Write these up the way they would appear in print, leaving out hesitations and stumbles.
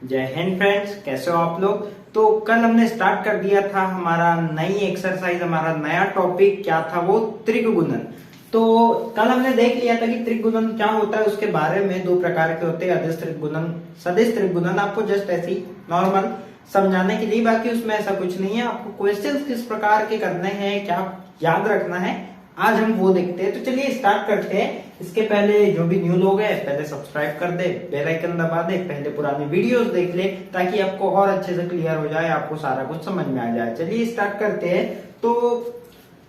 जय हिंद फ्रेंड्स, कैसे हो आप लोग। तो कल हमने स्टार्ट कर दिया था हमारा नई एक्सरसाइज, हमारा नया टॉपिक क्या था, वो त्रिगुणन। तो कल हमने देख लिया था कि त्रिगुणन क्या होता है, उसके बारे में दो प्रकार के होते हैं, अदिश त्रिगुणन, सदिश त्रिगुणन। आपको जस्ट ऐसी नॉर्मल समझाने के लिए, बाकी उसमें ऐसा कुछ नहीं है। आपको क्वेश्चंस किस प्रकार के करने हैं, क्या याद रखना है, आज हम वो देखते हैं। तो चलिए स्टार्ट करते हैं। इसके पहले जो भी न्यू लोग हैं पहले सब्सक्राइब कर दे, बेल आइकन दबा दे, पहले पुरानी वीडियोस देख ले ताकि आपको और अच्छे से क्लियर हो जाए, आपको सारा कुछ समझ में आ जाए। चलिए स्टार्ट करते हैं। तो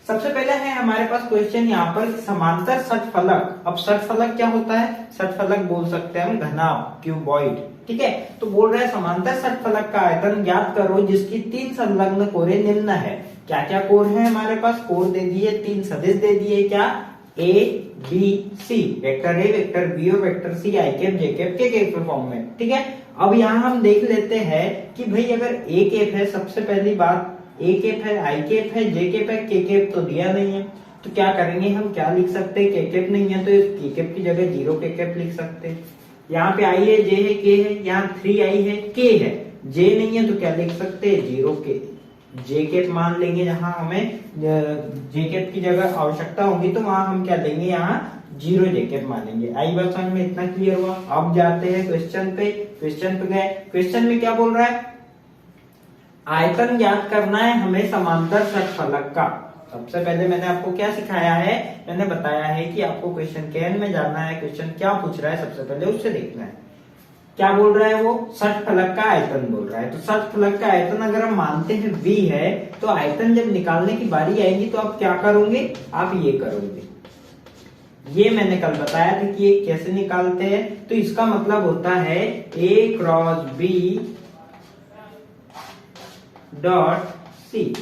सबसे पहले है हमारे पास क्वेश्चन यहाँ पर, समांतर षटफलक। अब षटफलक क्या होता है? षटफलक बोल सकते हैं हम घनाभ, क्यूबॉइड, ठीक है। तो बोल रहे हैं समांतर षटफलक का आयतन ज्ञात करो जिसकी तीन संलग्न कोरे निम्न है। क्या क्या कोर है हमारे पास? कोर दे दिए, तीन सदिश दे दिए, क्या? A B C, vector A, vector B और vector C, I cap, J cap, K cap form में, ठीक है। अब यहाँ हम देख लेते हैं कि भाई अगर ए कैप है, सबसे पहली बात ए कैप है, आई कैप है, जे कैप है, के कैप तो दिया नहीं है। तो क्या करेंगे हम, क्या लिख सकते हैं? के कैप नहीं है तो इस के कैप की जगह जीरो के कैप लिख सकते हैं। यहाँ पे आई है, जे है, के है, यहाँ 3 आई है, के है, जे नहीं है तो क्या लिख सकते हैं? जीरो के, जे कैप मान लेंगे। जहां हमें जे कैप की जगह आवश्यकता होगी तो वहां हम क्या लेंगे? यहाँ जीरो जे कैप मानेंगे। आई बात समझ में? इतना क्लियर हुआ। अब जाते हैं क्वेश्चन पे। क्वेश्चन पे गए, क्वेश्चन में क्या बोल रहा है? आयतन ज्ञात करना है हमें समांतर षटफलक का। सबसे पहले मैंने आपको क्या सिखाया है? मैंने बताया है कि आपको क्वेश्चन के एंड में जाना है, क्वेश्चन क्या पूछ रहा है सबसे पहले उससे देखना है। क्या बोल रहा है वो? षटफलक का आयतन बोल रहा है। तो षटफलक का आयतन अगर हम मानते हैं v है, तो आयतन जब निकालने की बारी आएगी तो आप क्या करोगे? आप ये करोगे। ये मैंने कल बताया था कि ये कैसे निकालते हैं। तो इसका मतलब होता है a cross b dot C.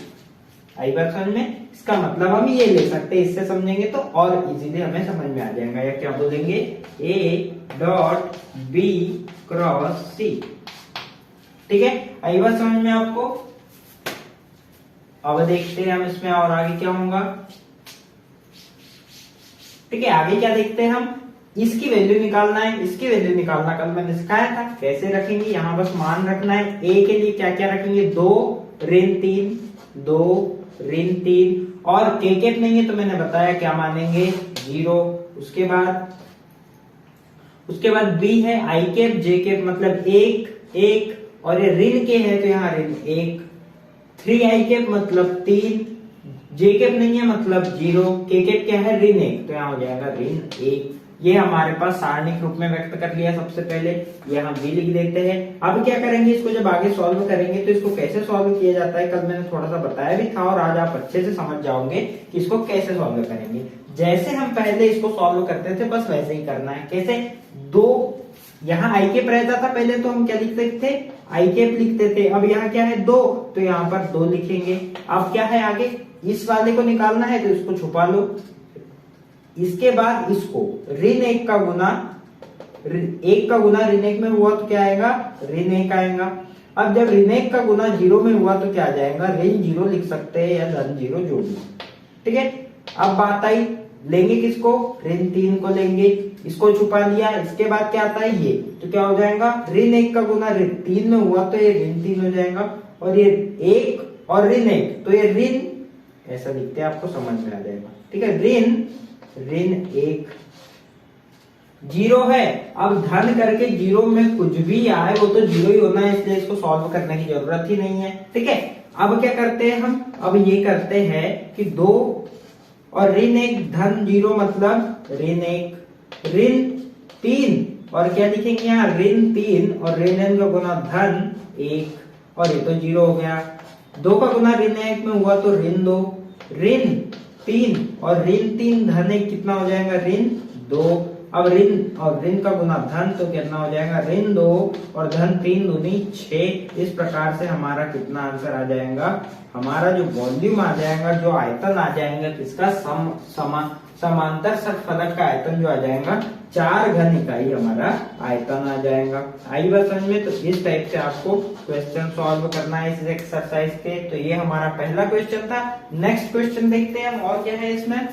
आई बात समझ में? इसका मतलब हम ये ले सकते हैं, इससे समझेंगे तो और इजीली हमें समझ में आ जाएगा। या क्या बोलेंगे? a डॉट b क्रॉस सी, ठीक है। आई बात समझ में आपको? अब देखते हैं हम इसमें और आगे क्या होगा, ठीक है। आगे क्या देखते हैं हम? इसकी वैल्यू निकालना है, इसकी वैल्यू निकालना कल मैंने सिखाया था। कैसे रखेंगे? यहाँ बस मान रखना है। a के लिए क्या क्या रखेंगे? 2 ऋण 3, 2 ऋण 3, और के कैप नहीं है तो मैंने बताया क्या मानेंगे? 0। उसके बाद b है, आई कैप, जे कैप मतलब 1 1, और ये ऋण के है तो यहाँ ऋण 1, 3 आई कैप मतलब 3, जे कैप नहीं है मतलब 0, के कैप क्या है? ऋण 1, तो यहाँ हो जाएगा ऋण 1। ये हमारे पास सारणिक रूप में व्यक्त कर लिया सबसे पहले, ये हम भी लिख देते हैं। अब क्या करेंगे? इसको जब आगे सॉल्व करेंगे तो इसको कैसे सॉल्व किया जाता है कल मैंने थोड़ा सा बताया भी था, और आज आप अच्छे से समझ जाओगे कि इसको कैसे सॉल्व करेंगे। जैसे हम पहले इसको सॉल्व करते थे बस वैसे ही करना है। कैसे? 2, यहाँ आई कैप रहता था पहले तो हम क्या लिखते थे? आई कैप लिखते थे। अब यहाँ क्या है? 2, तो यहाँ पर 2 लिखेंगे। अब क्या है आगे? इस वाले को निकालना है तो इसको छुपा लो। इसके बाद इसको ऋण 1 का गुना, 1 का गुना ऋण 1 में हुआ तो क्या आएगा? ऋण 1 आएगा। अब जब ऋण 1 का गुना 0 में हुआ तो क्या आ जाएगा? ऋण 0 लिख सकते हैं या धन 0 जो भी, ठीक है। अब बात आई, लेंगे किसको? ऋण 3 को लेंगे, इसको छुपा लिया। इसके बाद क्या आता है? ये, तो क्या हो जाएगा? ऋण 1 का गुना ऋण 3 में हुआ तो ये ऋण 3 हो जाएगा, और ये 1 और ऋण 1 तो ये ऋण, ऐसा लिखते हैं आपको समझ में आ जाएगा, ठीक है। ऋण 1 0 है। अब धन करके 0 में कुछ भी आए वो तो 0 ही होना है, इसलिए इसको सॉल्व करने की जरूरत ही नहीं है, ठीक है। अब क्या करते हैं हम? अब ये करते हैं कि 2 और ऋण 1 धन 0 मतलब ऋण 1, ऋण 3, और क्या लिखेंगे यहाँ? ऋण 3 और ऋण 1 का गुना धन 1, और ये तो 0 हो गया। 2 का गुना ऋण 1 में हुआ तो ऋण 2, ऋण 3 और ऋण 3 धन 1 कितना हो जाएगा? ऋण 2। अब ऋण और ऋण का गुना धन तो कितना हो जाएगा? ऋण 2 और धन 3 दूनी 6। इस प्रकार से हमारा कितना आंसर आ जाएगा? हमारा जो वॉल्यूम आ जाएगा, जो आयतन आ जाएगा किसका? समांतर षटफलक का आयतन जो आ जाएगा 4 घन इकाई हमारा आयतन आ जाएगा। आई बात समझ में? तो इस टाइप से आपको क्वेश्चन सॉल्व करना है इस एक्सरसाइज के। तो ये हमारा पहला क्वेश्चन था। नेक्स्ट क्वेश्चन देखते हैं हम और क्या है इसमें।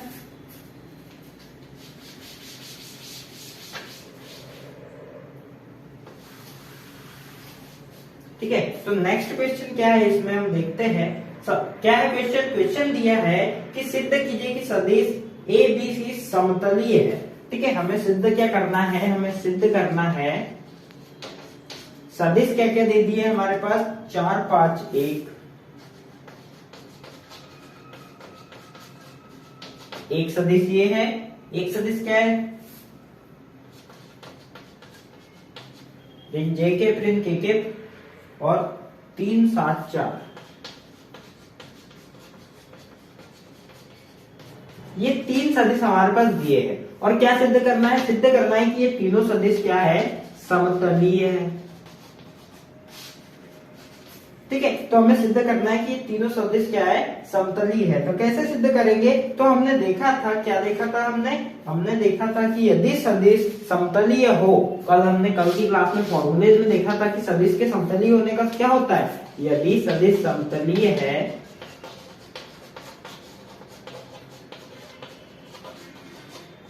ठीक है, तो नेक्स्ट क्वेश्चन क्या है इसमें हम देखते हैं। क्या है क्वेश्चन? क्वेश्चन दिया है कि सिद्ध कीजिए कि सदिश ए बी सी समतलीय है। ठीक है, हमें सिद्ध क्या करना है? हमें सिद्ध करना है सदिश क्या क्या दे दिए हमारे पास, 4 5 1। एक सदिश ये है, एक सदिश क्या है? ऋण जे के ऋण के केप और 3 7 4। ये 3 सदिश हमारे पास दिए हैं और क्या सिद्ध करना है? सिद्ध करना है कि ये तीनों सदिश क्या है? समतलीय है। ठीक है, तो हमें सिद्ध करना है कि ये तीनों सदिश क्या है? समतलीय है। तो कैसे सिद्ध करेंगे? तो हमने देखा था, क्या देखा था हमने देखा था कि यदि सदिश समतलीय हो, हमने कल की क्लास में फॉर्मूले में देखा था कि सदिश के समतलीय होने का क्या होता है। यदि सदिश समतलीय है,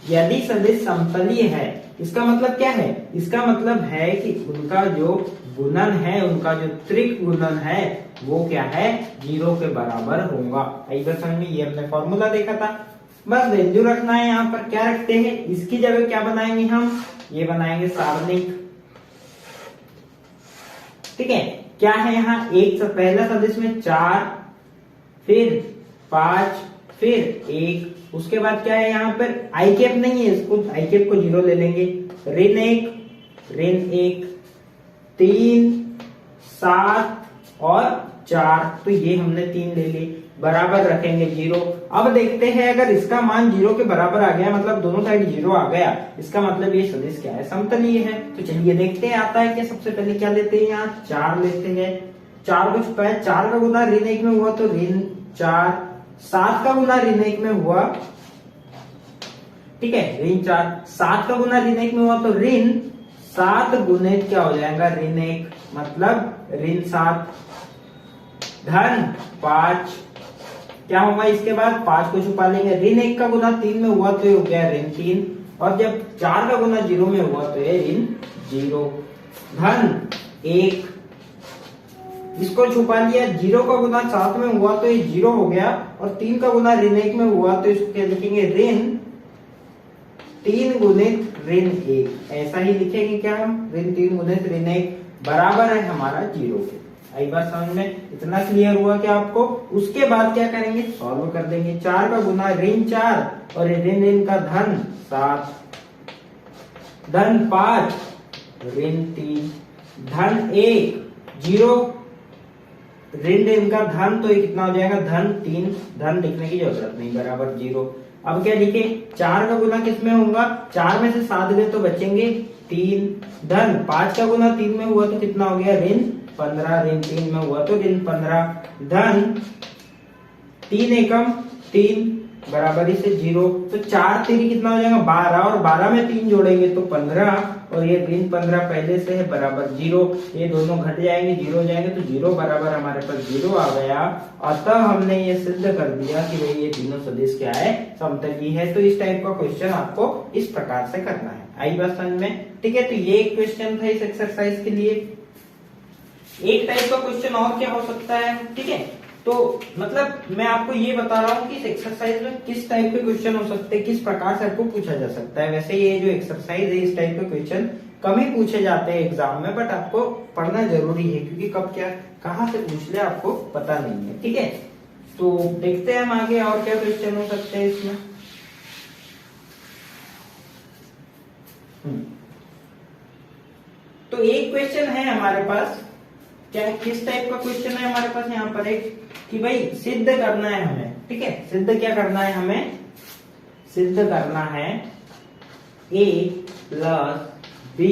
यदि सदिश समतलीय है, इसका मतलब क्या है? इसका मतलब है कि उनका जो गुणन है, उनका जो त्रिक गुणन है, वो क्या है? 0 के बराबर होगा। समझ में? ये हमने फॉर्मूला देखा था। बस वैल्यू रखना है। यहाँ पर क्या रखते हैं? इसकी जगह क्या बनाएंगे हम? ये बनाएंगे सारणिक। ठीक है, क्या है यहाँ? एक से पहला सदिश में 4, फिर 5, फिर 1, उसके बाद क्या है? यहाँ पर आई कैप नहीं है, इसको आई कैप को 0 ले लेंगे। ऋण 1, 3 7 और 4, तो ये हमने 3 ले ली, बराबर रखेंगे 0। अब देखते हैं अगर इसका मान 0 के बराबर आ गया, मतलब दोनों साइड 0 आ गया, इसका मतलब ये सदिश क्या है? समतलीय है। तो चलिए देखते हैं आता है क्या। सबसे पहले क्या लेते हैं? यहाँ 4 लेते हैं। 4 को छुपाया, 4 का गुना ऋण 1 में हुआ तो ऋण 4, 7 का गुना ऋण 1 में हुआ, ठीक है, ऋण 4, 7 का गुना ऋण 1 में हुआ तो ऋण 7 गुणित क्या हो जाएगा? ऋण 1, मतलब ऋण 7 धन 5। क्या होगा इसके बाद? 5 को छुपा लेंगे। ऋण 1 का गुना 3 में हुआ तो ये हो गया ऋण 3, और जब 4 का गुना 0 में हुआ तो ये ऋण 0 धन 1। इसको छुपा लिया। 0 का गुना 7 में हुआ तो ये 0 हो गया, और 3 का गुना ऋण 1 में हुआ तो इसको क्या लिखेंगे? ऋण 3 गुणित ऋण 1। ऐसा ही लिखेंगे क्या हम? ऋण 3 गुणित ऋण 1 बराबर है हमारा 0 के। आई बात समझ में? इतना क्लियर हुआ क्या आपको? उसके बाद क्या करेंगे? सॉल्व कर देंगे। 4 का गुना ऋण 4 और ऋण का धन 7 धन 5 ऋण 3 धन 1 0 ऋण का धन, तो ये कितना हो जाएगा? धन 3। धन लिखने की जरूरत नहीं, बराबर 0। अब क्या लिखे? 4 का गुना किस में होगा? 4 में से 7 गए तो बचेंगे 3 धन 5 का गुना 3 में हुआ तो कितना हो गया? ऋण 15। ऋण 3 में हुआ तो ऋण 15 धन 3 एकम 3 बराबरी से 0। तो 4 3 कितना हो जाएगा? 12, और 12 में 3 जोड़ेंगे तो 15, और ये ऋण 15 पहले से है बराबर 0। ये दोनों घट जाएंगे, 0 हो जाएंगे, तो 0 बराबर हमारे पास 0 आ गया। अतः हमने ये सिद्ध कर दिया कि भाई ये तीनों सदिश क्या है? समतलीय है। तो इस टाइप का क्वेश्चन आपको इस प्रकार से करना है। आई बात समझ में? ठीक है, तो ये एक क्वेश्चन था इस एक्सरसाइज के लिए। एक टाइप का क्वेश्चन और क्या हो सकता है? ठीक है, तो मतलब मैं आपको ये बता रहा हूँ कि इस एक्सरसाइज में किस टाइप के क्वेश्चन हो सकते हैं, किस प्रकार से आपको पूछा जा सकता है। वैसे ये जो एक्सरसाइज है, इस टाइप के क्वेश्चन कम ही पूछे जाते हैं एग्जाम में, बट आपको पढ़ना जरूरी है, क्योंकि कब क्या कहाँ से पूछ ले आपको पता नहीं है। ठीक है, तो देखते हैं हम आगे और क्या क्वेश्चन हो सकते हैं इसमें। तो एक क्वेश्चन है हमारे पास, क्या किस टाइप का क्वेश्चन है हमारे पास यहाँ पर एक, कि भाई सिद्ध करना है हमें। ठीक है, सिद्ध क्या करना है हमें? सिद्ध करना है a plus b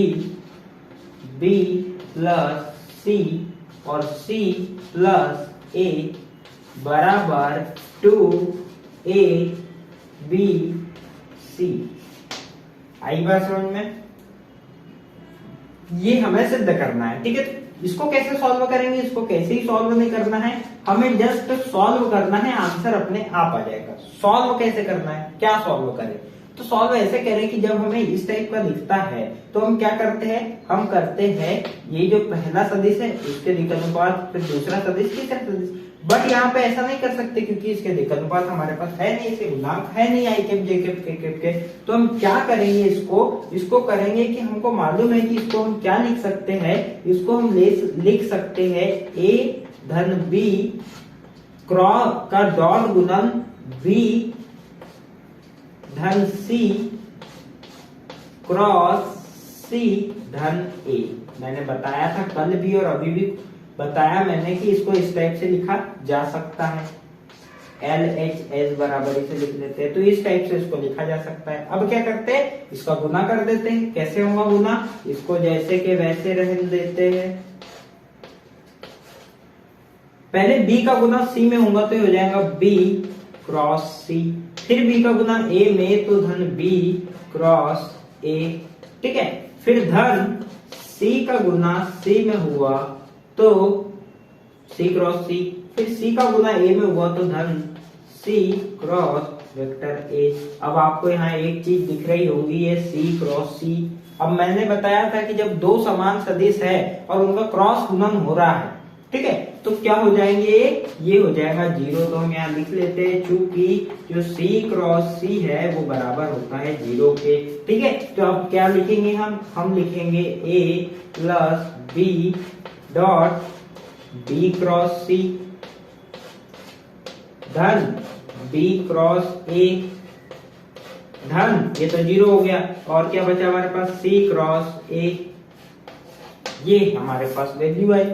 plus c और c प्लस a बराबर 2a b c। आई बात समझ में? ये हमें सिद्ध करना है। ठीक है, इसको कैसे सॉल्व करेंगे? इसको कैसे ही सॉल्व नहीं करना है, हमें जस्ट सॉल्व करना है, आंसर अपने आप आ जाएगा। सॉल्व कैसे करना है? क्या सॉल्व करें? तो सॉल्व ऐसे करें कि जब हमें इस टाइप का दिखता है तो हम क्या करते हैं, हम करते हैं ये जो पहला सदिश है इसके दिक् अनुपात, फिर दूसरा सदिश, तीसरा सदिश। बट यहाँ पे ऐसा नहीं कर सकते क्योंकि इसके दिक् अनुपात हमारे पास है नहीं, इसके गुणांक है नहीं आई cap J cap K cap के। तो हम क्या करेंगे, इसको करेंगे कि हमको मालूम है कि इसको हम क्या लिख सकते हैं, इसको हम लिख सकते हैं ए धन बी क्रॉस का डॉट गुणन बी धन सी क्रॉस सी धन ए। मैंने बताया था कल भी और अभी भी बताया मैंने कि इसको इस टाइप से लिखा जा सकता है, LHS बराबर इसे लिख लेते हैं, तो इस टाइप से इसको लिखा जा सकता है। अब क्या करते हैं, इसका गुना कर देते हैं। कैसे होगा गुना, इसको जैसे के वैसे रहने देते हैं। पहले B का गुना C में होगा तो ये हो जाएगा B क्रॉस C, फिर B का गुना A में तो धन B क्रॉस A, ठीक है। फिर धन C का गुना C में हुआ तो C क्रॉस C, फिर C का गुना A में हुआ तो धन C क्रॉस वेक्टर A। अब आपको यहाँ एक चीज दिख रही होगी, ये C क्रॉस C। अब मैंने बताया था कि जब दो समान सदिश है और उनका क्रॉस गुणन हो रहा है, ठीक है, तो क्या हो जाएंगे, ये हो जाएगा 0। तो हम यहाँ लिख लेते हैं चूंकि जो C क्रॉस C है वो बराबर होता है 0 के, ठीक है। तो अब क्या लिखेंगे हम लिखेंगे A plus B dot B cross C धन B क्रॉस A धन, ये तो 0 हो गया, और क्या बचा हमारे पास C क्रॉस A, ये हमारे पास वैल्यू आई।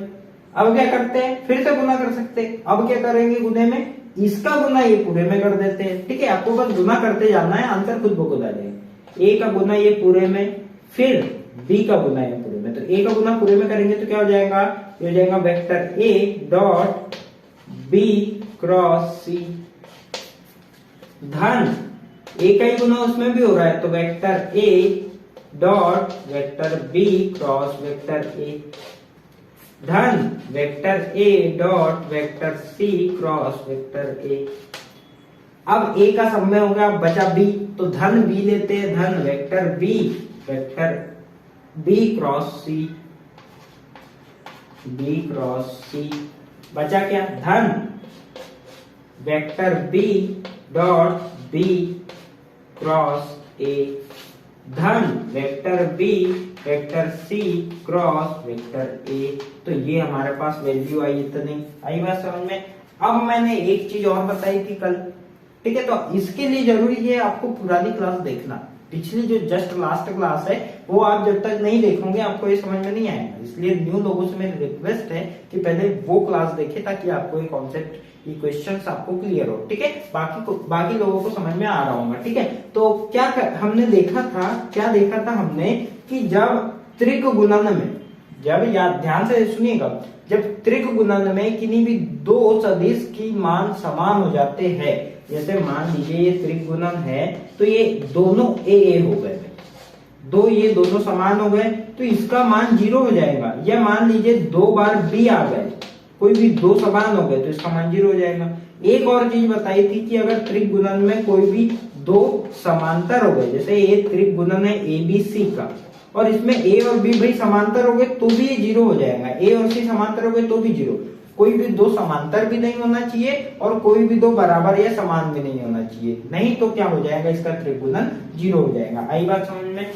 अब क्या करते हैं, फिर से गुना कर सकते हैं। अब क्या करेंगे, गुने में इसका गुना ये पूरे में कर देते हैं, ठीक है। आपको बस गुना करते जाना है, आंसर खुद ब खुद आ जाएगा। ए का गुना ये पूरे में, फिर बी का गुना ये पूरे में, तो ए का गुना पूरे में करेंगे तो क्या हो जाएगा, ये हो जाएगा vector A dot B cross C धन ए का ही गुना उसमें भी हो रहा है तो vector A dot vector B cross vector A धन vector A dot vector C cross vector A. अब ए का समय हो गया, बचा बी, तो धन बी लेते हैं, धन vector B cross C, B cross C. बचा क्या, धन vector B dot B cross A धन vector B vector C cross vector A. तो ये हमारे पास वैल्यू आई, इतनी आई बात समझ में। अब मैंने एक चीज और बताई थी कल, ठीक है, तो इसके लिए जरूरी है आपको पुरानी क्लास देखना। पिछली जो जस्ट लास्ट क्लास है वो आप जब तक नहीं देखोगे आपको ये समझ में नहीं आएगा। इसलिए न्यू लोगों से मेरी रिक्वेस्ट है कि पहले वो क्लास देखे ताकि आपको ये कॉन्सेप्ट, ये क्वेश्चंस आपको क्लियर हो, ठीक है। बाकी लोगों को समझ में आ रहा होगा, ठीक है। तो हमने देखा था हमने कि जब त्रिक गुणन में, जब याद ध्यान से सुनिएगा, जब त्रिक गुणन में किन्हीं भी दो सदिश की मान समान हो जाते हैं, जैसे मान लीजिए ये त्रिक गुणन है तो ये दोनों ए हो गए, ये दोनों समान हो गए तो इसका मान 0 हो जाएगा। या मान लीजिए 2 बार बी आ गए, कोई भी दो समान हो गए तो इसका मान 0 हो जाएगा। एक और चीज बताई थी कि अगर त्रिक गुणन में कोई भी दो समांतर हो गए, जैसे ये त्रिक गुणन है ए बी सी का और इसमें ए और बी भाई समांतर हो गए तो भी ये 0 हो जाएगा, ए और सी समांतर हो गए तो भी 0। कोई भी दो समांतर भी नहीं होना चाहिए और कोई भी दो बराबर या समान भी नहीं होना चाहिए, नहीं तो क्या हो जाएगा, इसका त्रिक गुणन 0 हो जाएगा। आई बात समझ में।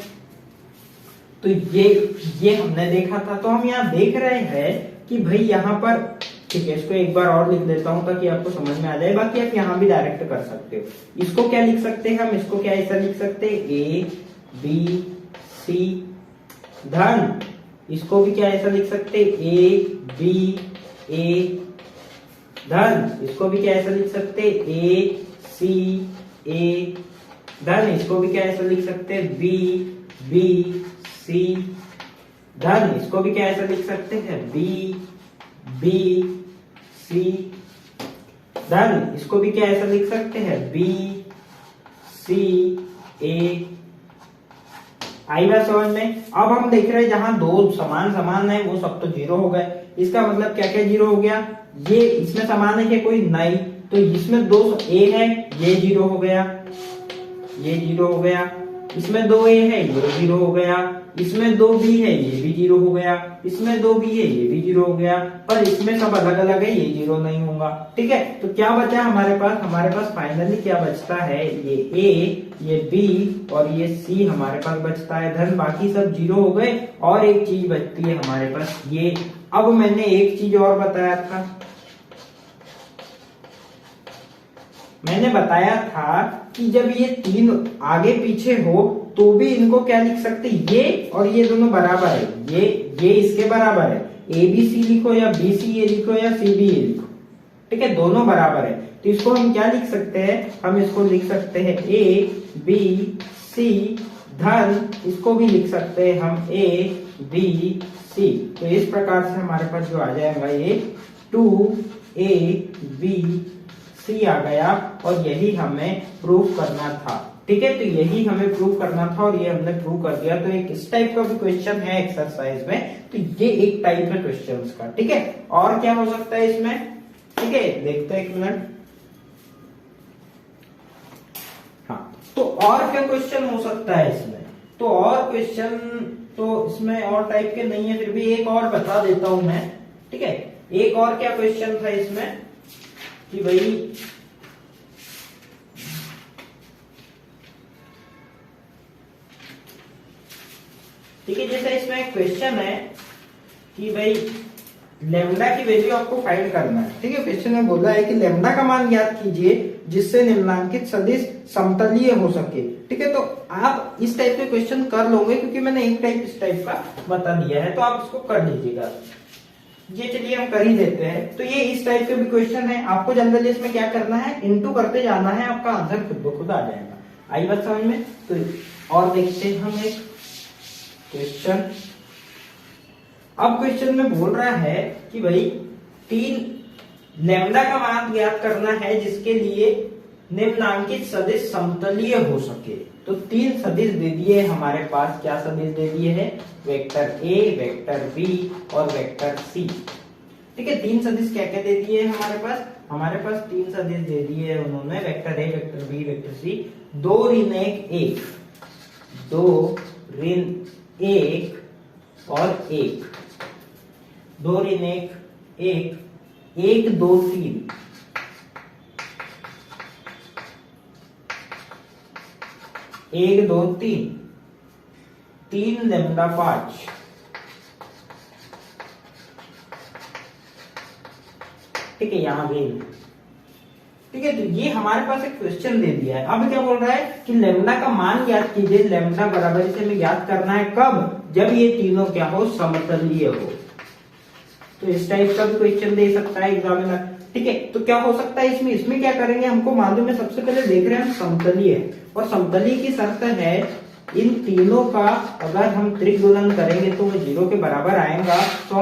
तो ये हमने देखा था। तो हम यहाँ देख रहे हैं कि भाई यहाँ पर, ठीक है, इसको एक बार और लिख देता हूं ताकि आपको समझ में आ जाए। बाकी आप यहाँ भी डायरेक्ट कर सकते हो। इसको क्या लिख सकते हैं हम, इसको क्या ऐसा लिख सकते हैं, ए बी सी धन, इसको भी क्या ऐसा लिख सकते हैं, ए बी ए धन, इसको भी क्या ऐसा लिख सकते हैं, ए सी ए धन, इसको भी क्या ऐसा लिख सकते हैं, बी बी सी धन, इसको भी क्या ऐसा लिख सकते हैं, बी बी सी धन, इसको भी क्या ऐसा लिख सकते हैं, बी सी ए। आई बात समझ में। अब हम देख रहे हैं जहां दो समान है वो सब तो 0 हो गए। इसका मतलब क्या क्या 0 हो गया, ये इसमें समान है क्या, कोई नहीं, तो इसमें दो ए है ये 0 हो गया, ये 0 हो गया, इसमें 2a है ये 0 हो गया, इसमें 2b है ये भी 0 हो गया, इसमें 2b है ये भी 0 हो गया, पर इसमें सब अलग अलग है, ये 0 नहीं होगा। ठीक है, तो क्या बचा हमारे पास फाइनली क्या बचता है, ये a, ये b और ये c हमारे पास बचता है। धन बाकी सब 0 हो गए और एक चीज बचती है हमारे पास ये। अब मैंने एक चीज और बताया था, मैंने बताया था कि जब ये तीन आगे पीछे हो तो भी इनको क्या लिख सकते, ये और ये दोनों बराबर है, ये इसके बराबर है, ए बी सी लिखो या बी सी ए लिखो या सी बी ए लिखो। ठीक है, दोनों बराबर है, तो इसको हम क्या लिख सकते हैं, हम इसको लिख सकते हैं ए बी सी धन, इसको भी लिख सकते हैं हम ए बी सी। तो इस प्रकार से हमारे पास जो आ जाएगा ये 2ab C आ गया और यही हमें प्रूव करना था। ठीक है, तो यही हमें प्रूव करना था और ये हमने प्रूव कर दिया। तो एक इस टाइप का भी क्वेश्चन है एक्सरसाइज में, तो ये एक टाइप है क्वेश्चंस का। ठीक है, और क्या हो सकता है इसमें, ठीक है देखते हैं एक मिनट। हाँ, तो और क्या क्वेश्चन हो सकता है इसमें, तो और क्वेश्चन तो इसमें और टाइप के नहीं है, फिर भी एक और बता देता हूं मैं। ठीक है, एक और क्या क्वेश्चन था इसमें कि भाई ठीक है, जैसे इसमें एक क्वेश्चन है कि भाई लेमडा की वैल्यू आपको फाइंड करना है। ठीक है, क्वेश्चन में बोला है कि लेमडा का मान ज्ञात कीजिए जिससे निम्नांकित सदिश समतलीय हो सके। ठीक है, तो आप इस टाइप के क्वेश्चन कर लोगे क्योंकि मैंने एक टाइप इस टाइप का बता दिया है, तो आप इसको कर लीजिएगा। ये चलिए हम कर ही देते हैं। तो ये इस टाइप के भी क्वेश्चन है, आपको जनरली इसमें क्या करना है, इनटू करते जाना है, आपका आंसर खुद ब खुद आ जाएगा। आई बात समझ में। तो और देखते हैं हम एक क्वेश्चन। अब क्वेश्चन में बोल रहा है कि भाई 3 लैम्डा का मान ज्ञात करना है जिसके लिए निम्नांकित सदिश समतलीय हो सके। तो 3 सदिश दे दिए हमारे पास, क्या सदिश दे दिए हैं, वेक्टर ए, वेक्टर बी और वेक्टर सी। ठीक है, 3 सदिश क्या क्या दे दिए हमारे पास 3 सदिश दे दिए उन्होंने, vector A, vector B, vector C. 2 ऋण 1 2 ऋण 1 और 1, 2 ऋण 1 1 2 3, 1 2 3, 3 लैम्डा 5। ठीक है, यहां भी। ठीक है, तो ये हमारे पास एक क्वेश्चन दे दिया है। अब क्या बोल रहा है कि लैम्डा का मान ज्ञात कीजिए, लैम्डा बराबर से हमें ज्ञात करना है कब, जब ये तीनों क्या हो, समतलीय हो। तो इस टाइप का भी क्वेश्चन दे सकता है एग्जामिनर। ठीक है, तो क्या हो सकता है इसमें क्या करेंगे, हमको मालूम है सबसे पहले देख रहे हैं हम समतलीय है, और समतलीय की शर्त है इन तीनों का अगर हम त्रिगुणन करेंगे तो वो 0 के बराबर आएगा, तो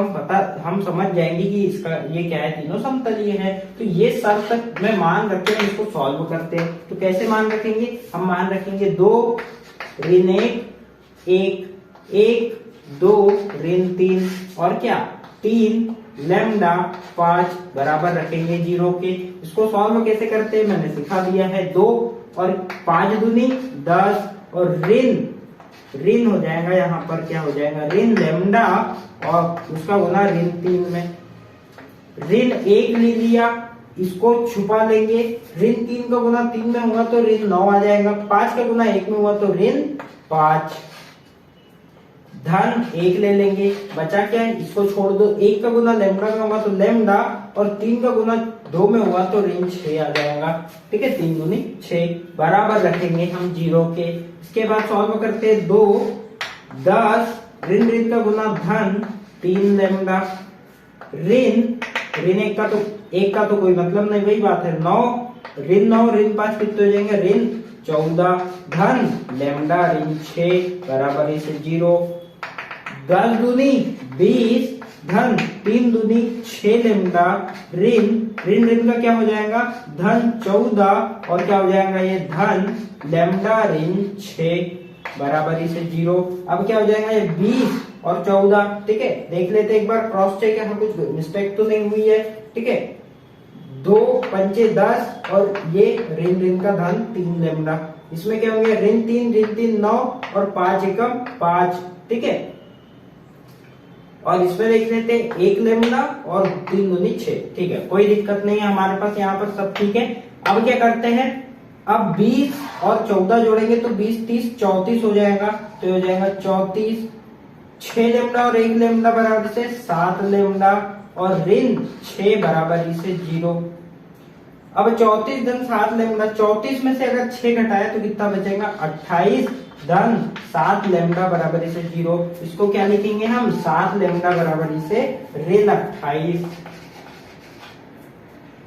हम समझ जाएंगे कि इसका ये क्या है, तीनों समतलीय है। तो ये शर्त में मान रखते हैं, इसको सॉल्व करते हैं। तो कैसे मान रखेंगे, हम मान रखेंगे 2 ऋण 1 1 2 ऋण 3 और क्या 3 लैम्डा 5 बराबर रखेंगे 0 के। इसको सॉल्व कैसे करते हैं मैंने सिखा दिया है। 2 और 5 दूनी 10 और ऋण हो जाएगा, यहाँ पर क्या हो जाएगा, ऋण लैम्डा और उसका गुना ऋण 3 में। ऋण 1 ले लिया, इसको छुपा लेंगे, ऋण 3 का गुना 3 में होगा तो ऋण 9 आ जाएगा, 5 का गुना 1 में हुआ तो ऋण 5। धन 1 ले लेंगे, बचा क्या है, इसको छोड़ दो, 1 का गुना लैम्डा में होगा तो लैम्डा और 3 का गुना 2 में हुआ तो ऋण 6 आ जाएगा। ठीक है, 3 दूनी 6 बराबर रखेंगे हम 0 के। इसके बाद सॉल्व करते हैं 2 10 ऋण का गुना धन 3 लैम्डा, ऋण 1 का तो कोई मतलब नहीं, वही बात है 9 ऋण 9 ऋण 5 कितने हो जाएंगे, ऋण 14 धन लैम्डा ऋण 6 बराबर इसे 0। 10 दूनी 20 धन 3 दूनी 6 लैम्डा ऋण का क्या हो जाएगा, धन 14 और क्या हो जाएगा ये धन लैम्डा ऋण 6 बराबर इसे 0। अब क्या हो जाएगा ये 20 और 14। ठीक है, देख लेते एक बार क्रॉस चेक, यहाँ कुछ मिस्टेक तो नहीं हुई है। ठीक है, 2 पंचे 10 और ये ऋण का धन 3 लैम्डा इसमें क्या होंगे, ऋण 3 9 और 5 एकम 5, ठीक है। और इसमें देख लेते हैं 1 लेमड़ा और 3 दूनी 6, ठीक है, कोई दिक्कत नहीं है हमारे पास, यहाँ पर सब ठीक है। अब क्या करते हैं, अब 20 और 14 जोड़ेंगे तो 20 30 34 हो जाएगा, तो हो जाएगा 34, 6 लेमड़ा और 1 लेमड़ा बराबर से 7 लेमड़ा और ऋण 6 बराबर से 0। अब 34 धन 7 लेमड़ा, 34 में से अगर 6 घटाया तो कितना बचेगा, 28 धन 7 लेमड़ा बराबर से 0। इसको क्या लिखेंगे हम, 7 लेमड़ा बराबर से ऋण 28।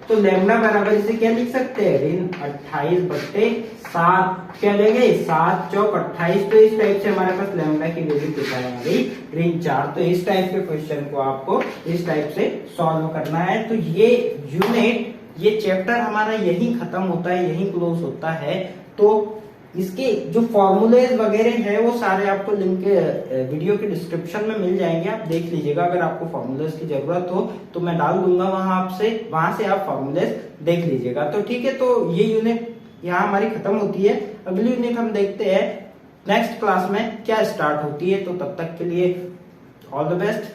तो लेमड़ा बराबर से क्या लिख सकते हैं, ऋण 28/7, क्या लेंगे 7 चौक 28। तो इस टाइप से हमारे पास लेमड़ा की वैल्यू कितना है, हमारी ऋण 4। तो इस टाइप के क्वेश्चन को आपको इस टाइप से सॉल्व करना है। तो ये यूनिट, ये चैप्टर हमारा यही खत्म होता है, यही क्लोज होता है। तो इसके जो फॉर्मूलेज वगैरह है वो सारे आपको लिंक वीडियो के डिस्क्रिप्शन में मिल जाएंगे, आप देख लीजिएगा। अगर आपको फॉर्मूलेज की जरूरत हो तो मैं डाल दूंगा वहां से आप फॉर्मूलेज देख लीजिएगा। तो ठीक है, तो ये यूनिट यहाँ हमारी खत्म होती है। अगली यूनिट हम देखते हैं नेक्स्ट क्लास में क्या स्टार्ट होती है। तो तब तक के लिए ऑल द बेस्ट।